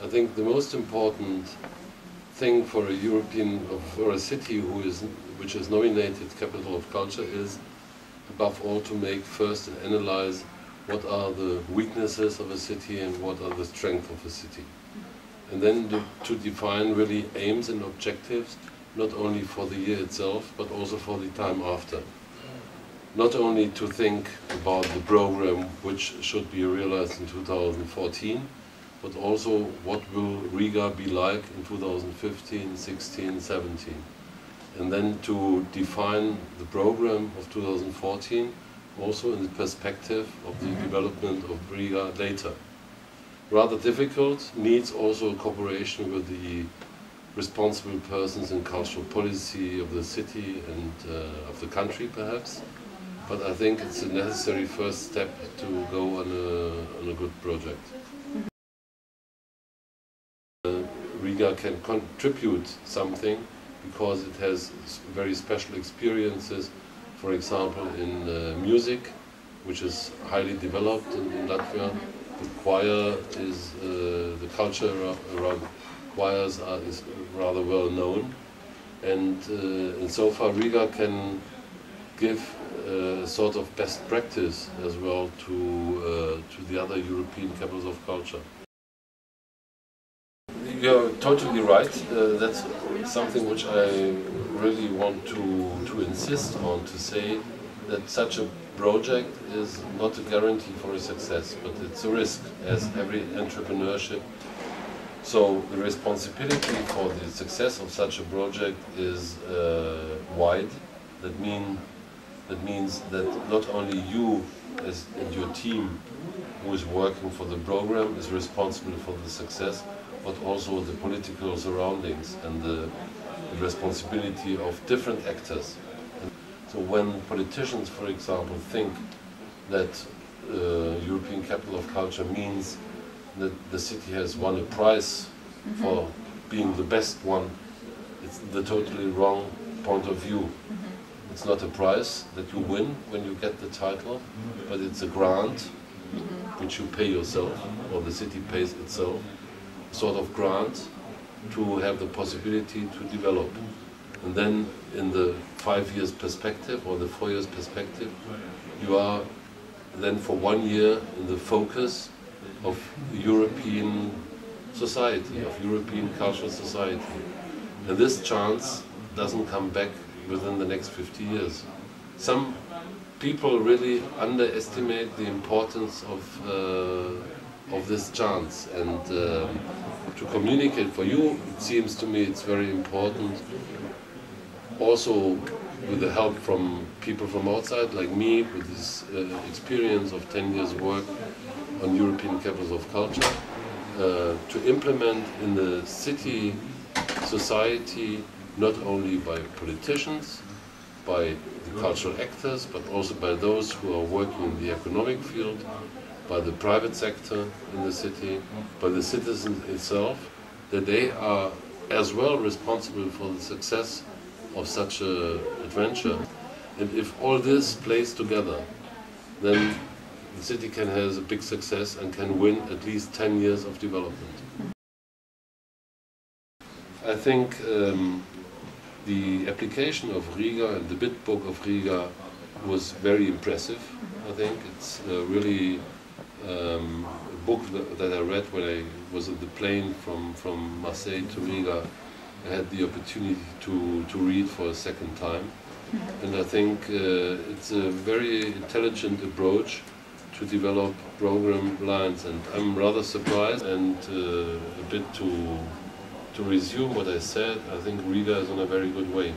I think the most important thing for a European, for a city which is nominated capital of culture is, above all, to make first and analyze what are the weaknesses of a city and what are the strengths of a city. And then to define really aims and objectives, not only for the year itself, but also for the time after. Not only to think about the program which should be realized in 2014, but also what will Riga be like in 2015, 16, 17. And then to define the program of 2014 also in the perspective of the development of Riga later. Rather difficult, needs also cooperation with the responsible persons in cultural policy of the city and of the country perhaps, but I think it's a necessary first step to go on a good project. Riga can contribute something because it has very special experiences, for example in music, which is highly developed in Latvia. The choir is, the culture around choirs is rather well known, and so far Riga can give sort of best practice as well to the other European capitals of culture. You're totally right. That's something which I really want to insist on, to say that such a project is not a guarantee for a success, but it's a risk, as every entrepreneurship. So the responsibility for the success of such a project is wide. That means that not only you and your team who is working for the program is responsible for the success, but also the political surroundings and the responsibility of different actors. So when politicians, for example, think that European Capital of Culture means that the city has won a prize for being the best one, it's the totally wrong point of view. It's not a prize that you win when you get the title, but it's a grant which you pay yourself, or the city pays itself, sort of grant to have the possibility to develop. And then in the 5 years perspective or the 4 years perspective, you are then for 1 year in the focus of European society, of European cultural society. And this chance doesn't come back within the next 50 years. Some people really underestimate the importance of this chance, and to communicate for you, it seems to me it's very important, also with the help from people from outside, like me, with this experience of 10 years work on European capitals of culture, to implement in the city society, not only by politicians, by the cultural actors, but also by those who are working in the economic field, by the private sector in the city, by the citizens itself, that they are as well responsible for the success of such an adventure. And if all this plays together, then the city can have a big success and can win at least 10 years of development. I think the application of Riga and the bid book of Riga was very impressive. I think it's really a book that I read when I was on the plane from Marseille to Riga. I had the opportunity to read for a second time, and I think it's a very intelligent approach to develop program lines, and I'm rather surprised, and a bit to resume what I said, I think Riga is on a very good way.